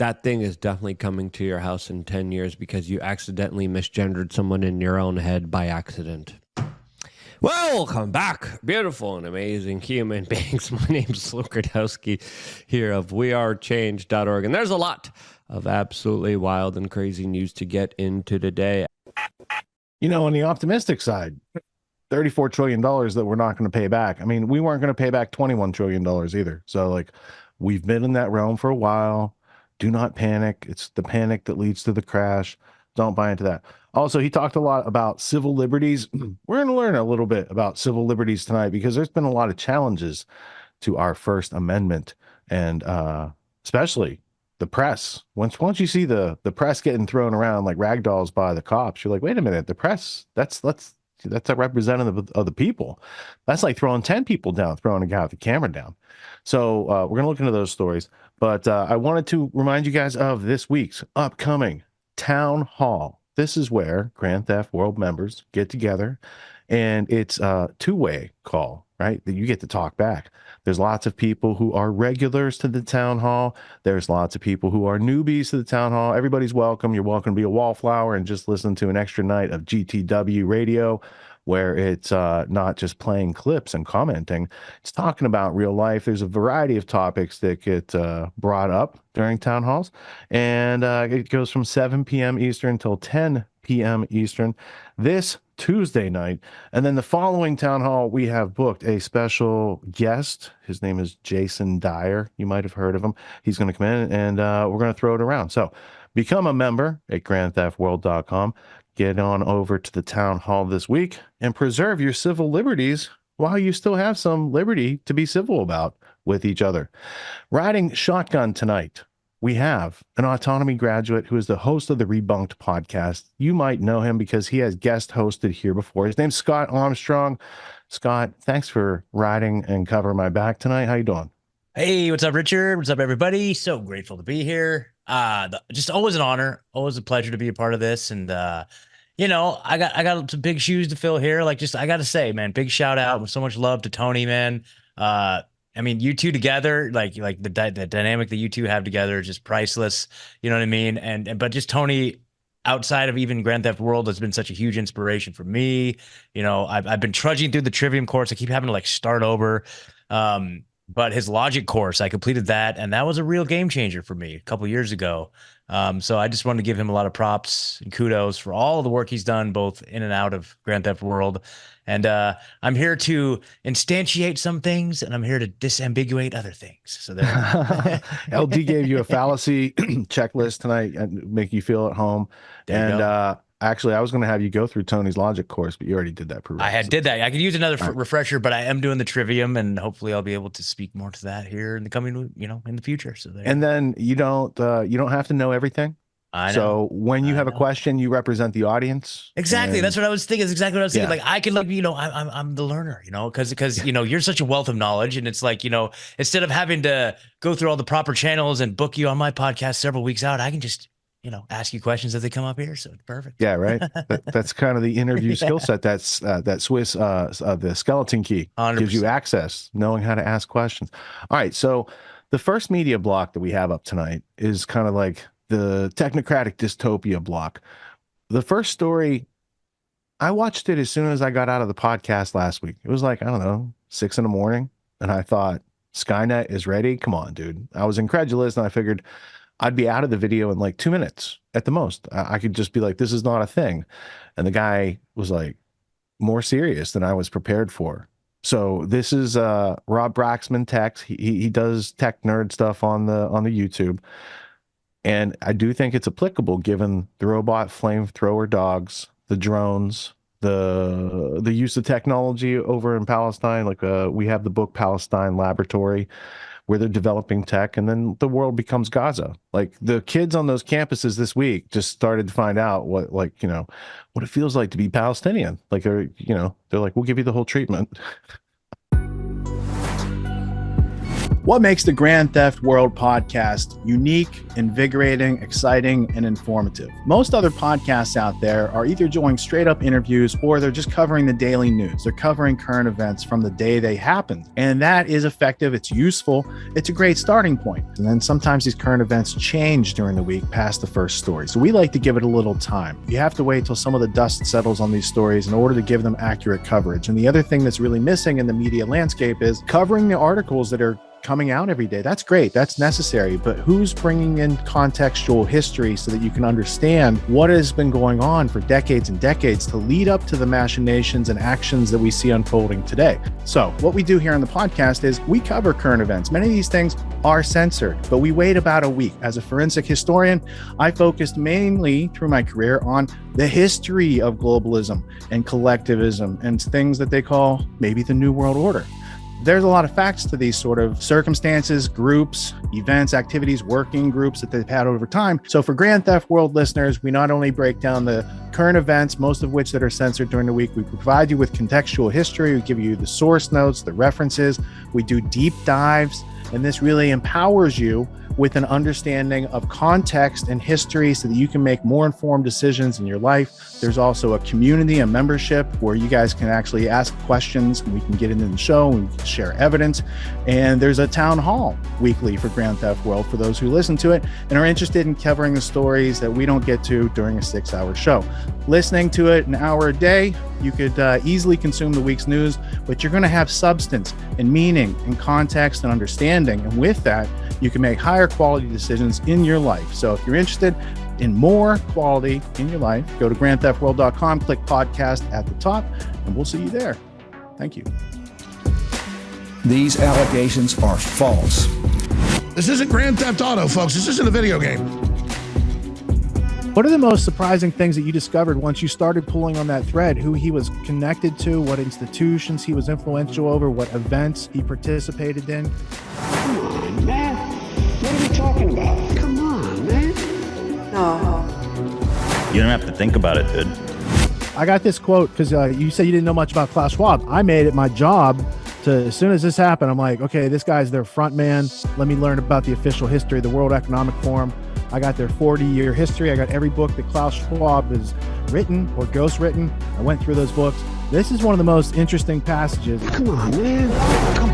that thing is definitely coming to your house in 10 years because you accidentally misgendered someone in your own head by accident. Welcome back, beautiful and amazing human beings. My name's Luke Gradowski here of wearechange.org, and there's a lot of absolutely wild and crazy news to get into today. You know, on the optimistic side, $34 trillion that we're not going to pay back. I mean, we weren't going to pay back $21 trillion either. So, like, we've been in that realm for a while. Do not panic. It's the panic that leads to the crash. Don't buy into that. Also, he talked a lot about civil liberties. We're going to learn a little bit about civil liberties tonight because there's been a lot of challenges to our First Amendment, and especially the press. Once you see the press getting thrown around like rag dolls by the cops, you're like, wait a minute, the press, that's a representative of the people. That's like throwing 10 people down, throwing a guy with the camera down. So we're going to look into those stories. But I wanted to remind you guys of this week's upcoming town hall. This is where Grand Theft World members get together, and it's a two-way call, right? That you get to talk back. There's lots of people who are regulars to the town hall. There's lots of people who are newbies to the town hall. Everybody's welcome. You're welcome to be a wallflower and just listen to an extra night of GTW radio, where it's not just playing clips and commenting. It's talking about real life. There's a variety of topics that get brought up during town halls, and it goes from 7 p.m. Eastern till 10 p.m. Eastern this Tuesday night. And then the following town hall, we have booked a special guest. His name is Jason Dyer. You might have heard of him. He's going to come in, and we're going to throw it around. So become a member at grandtheftworld.com. Get on over to the town hall this week and preserve your civil liberties while you still have some liberty to be civil about with each other. Riding shotgun tonight, we have an Autonomy graduate who is the host of the Rebunked podcast. You might know him because he has guest hosted here before. His name's Scott Armstrong. Scott, thanks for riding and covering my back tonight. How you doing? Hey, what's up, Richard? What's up, everybody? So grateful to be here. Just always an honor, always a pleasure to be a part of this. And you know, I got some big shoes to fill here. Like, just I gotta say, man, big shout out with so much love to Tony, man. I mean, you two together, like the dynamic that you two have together is just priceless. You know what I mean? But just Tony, outside of even Grand Theft World, has been such a huge inspiration for me. You know, I've been trudging through the Trivium course. I keep having to like start over. But his logic course, I completed that, and that was a real game changer for me a couple years ago. So I just wanted to give him a lot of props and kudos for all the work he's done, both in and out of Grand Theft World. And I'm here to instantiate some things, and I'm here to disambiguate other things. So there. LD gave you a fallacy checklist tonight and make you feel at home. Actually, I was going to have you go through Tony's logic course, but you already did that. I did that. I could use another refresher, but I am doing the Trivium, and hopefully I'll be able to speak more to that here in the coming, in the future. So there. And then you don't have to know everything. I know. So when you have a question, you represent the audience. Exactly. That's what I was thinking. That's exactly what I was thinking. Yeah. Like, I can look, I'm the learner, because you're such a wealth of knowledge. And it's like, instead of having to go through all the proper channels and book you on my podcast several weeks out, I can just, ask you questions as they come up here. So it's perfect. Yeah, right. That's kind of the interview skill set. That's that Swiss, the skeleton key 100%. Gives you access, knowing how to ask questions. All right. So the first media block that we have up tonight is kind of like the Technocratic dystopia block. The first story, I watched it as soon as I got out of the podcast last week. It was like, I don't know, 6 a.m. And I thought, Skynet is ready. Come on, dude. I was incredulous, and I figured I'd be out of the video in like 2 minutes at the most. I could just be like, this is not a thing. And the guy was like more serious than I was prepared for. So this is Rob Braxman Tech. He does tech nerd stuff on the YouTube. And I do think it's applicable given the robot flamethrower dogs, the drones, the use of technology over in Palestine. Like we have the book Palestine Laboratory, where they're developing tech, and then the world becomes Gaza. Like the kids on those campuses this week just started to find out what it feels like to be Palestinian. Like they're like, we'll give you the whole treatment. What makes the Grand Theft World podcast unique, invigorating, exciting, and informative? Most other podcasts out there are either doing straight up interviews or they're just covering the daily news. They're covering current events from the day they happened. And that is effective. It's useful. It's a great starting point. And then sometimes these current events change during the week past the first story. So we like to give it a little time. You have to wait till some of the dust settles on these stories in order to give them accurate coverage. And the other thing that's really missing in the media landscape is covering the articles that are coming out every day. That's great. That's necessary. But who's bringing in contextual history so that you can understand what has been going on for decades and decades to lead up to the machinations and actions that we see unfolding today? So what we do here on the podcast is we cover current events. Many of these things are censored, but we wait about a week. As a forensic historian, I focused mainly through my career on the history of globalism and collectivism and things that they call maybe the New World Order. There's a lot of facts to these sort of circumstances, groups, events, activities, working groups that they've had over time. So for Grand Theft World listeners, we not only break down the current events, most of which that are censored during the week, we provide you with contextual history, we give you the source notes, the references, we do deep dives, and this really empowers you with an understanding of context and history so that you can make more informed decisions in your life. There's also a community, a membership where you guys can actually ask questions and we can get into the show and we can share evidence. And there's a town hall weekly for Grand Theft World for those who listen to it and are interested in covering the stories that we don't get to during a 6-hour show. Listening to it an hour a day, you could easily consume the week's news, but you're going to have substance and meaning and context and understanding. And with that, you can make higher quality decisions in your life. So if you're interested in more quality in your life, go to grandtheftworld.com, click podcast at the top, and we'll see you there. Thank you. These allegations are false. This isn't Grand Theft Auto, folks. This isn't a video game. What are the most surprising things that you discovered once you started pulling on that thread? Who he was connected to, what institutions he was influential over, what events he participated in? Come on, man. What are we talking about? Come on, man. No. You don't have to think about it, dude. I got this quote because you said you didn't know much about Klaus Schwab. I made it my job to, as soon as this happened, I'm like, okay, this guy's their front man. Let me learn about the official history of the World Economic Forum. I got their 40-year history. I got every book that Klaus Schwab has written or ghostwritten. I went through those books. This is one of the most interesting passages. Come on, man. Come